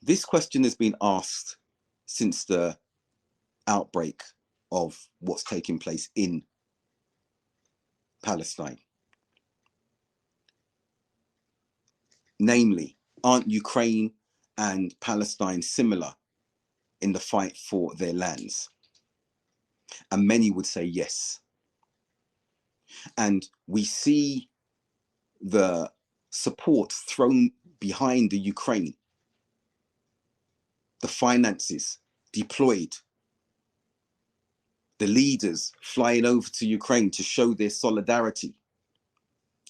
This question has been asked since the outbreak of what's taking place in Palestine. Namely, aren't Ukraine and Palestine similar in the fight for their lands? And many would say yes. And we see the support thrown behind the Ukraine, the finances deployed, the leaders flying over to Ukraine to show their solidarity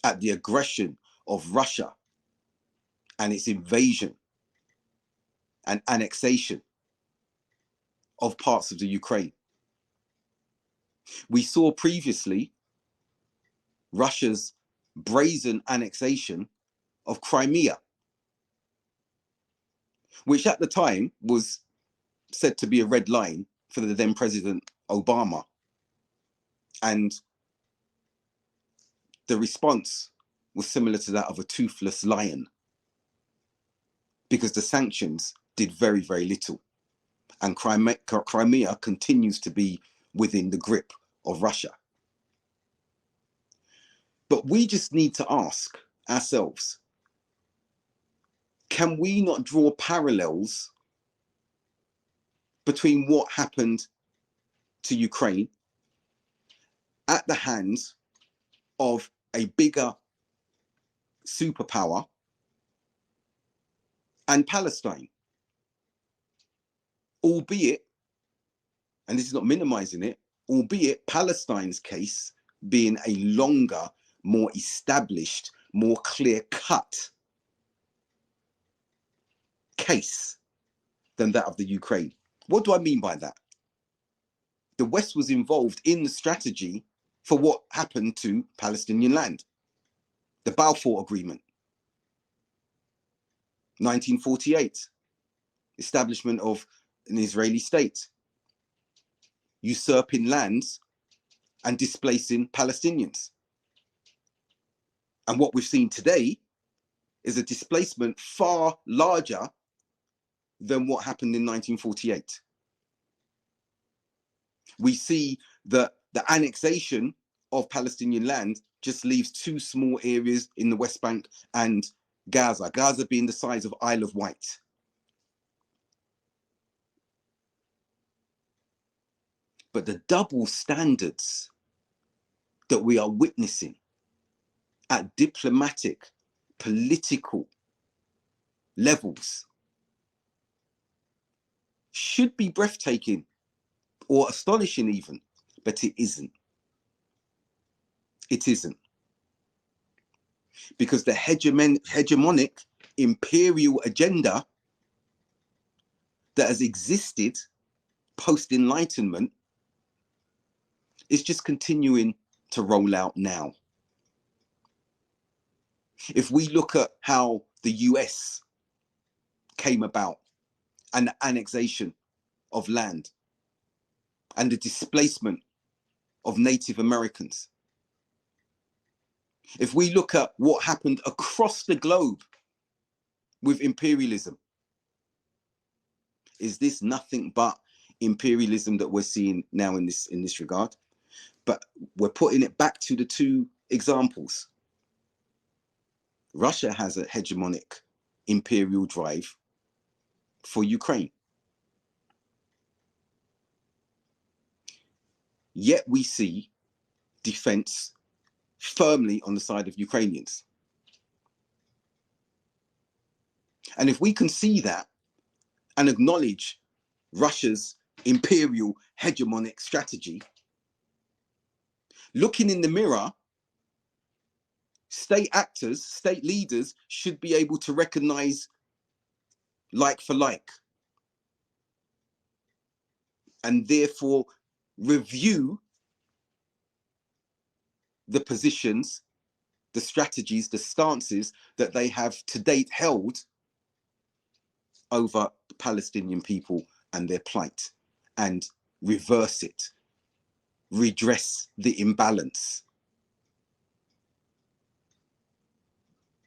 at the aggression of Russia and its invasion and annexation of parts of the Ukraine. We saw previously Russia's brazen annexation of Crimea, which at the time was said to be a red line for the then President Obama. And the response was similar to that of a toothless lion, because the sanctions did very, very little. And Crimea continues to be within the grip of Russia. But we just need to ask ourselves, can we not draw parallels between what happened to Ukraine at the hands of a bigger superpower and Palestine? Albeit, and this is not minimizing it, albeit Palestine's case being a longer, more established, more clear-cut case than that of the Ukraine. What do I mean by that? The West was involved in the strategy for what happened to Palestinian land. The Balfour Agreement, 1948, establishment of an Israeli state, usurping lands and displacing Palestinians. And what we've seen today is a displacement far larger than what happened in 1948. We see that the annexation of Palestinian land just leaves two small areas in the West Bank and Gaza, Gaza being the size of Isle of Wight. But the double standards that we are witnessing at diplomatic, political levels should be breathtaking or astonishing even, but it isn't. It isn't. Because the hegemonic imperial agenda that has existed post-Enlightenment is just continuing to roll out now. If we look at how the US came about and the annexation of land and the displacement of Native Americans, if we look at what happened across the globe with imperialism, is this nothing but imperialism that we're seeing now in this regard? But we're putting it back to the two examples. Russia has a hegemonic imperial drive for Ukraine. Yet we see defense firmly on the side of Ukrainians. And if we can see that and acknowledge Russia's imperial hegemonic strategy, looking in the mirror, state actors, state leaders should be able to recognize like for like, and therefore review the positions, the strategies, the stances that they have to date held over the Palestinian people and their plight, and reverse it, redress the imbalance.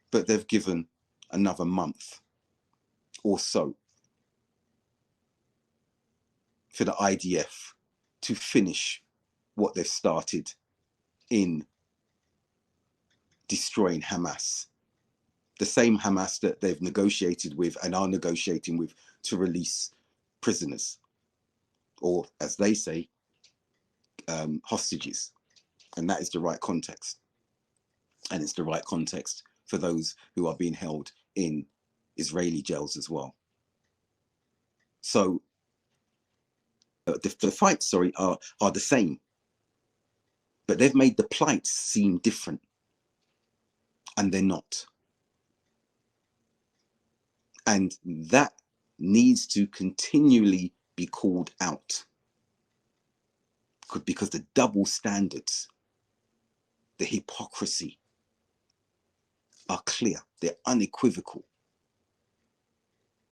But they've given another month or so for the IDF to finish what they've started in destroying Hamas. The same Hamas that they've negotiated with and are negotiating with to release prisoners, or as they say, hostages. And that is the right context. And it's the right context for those who are being held in Israeli jails as well. So the fights, are the same, but they've made the plights seem different, and they're not. And that needs to continually be called out, because the double standards, the hypocrisy are clear, they're unequivocal.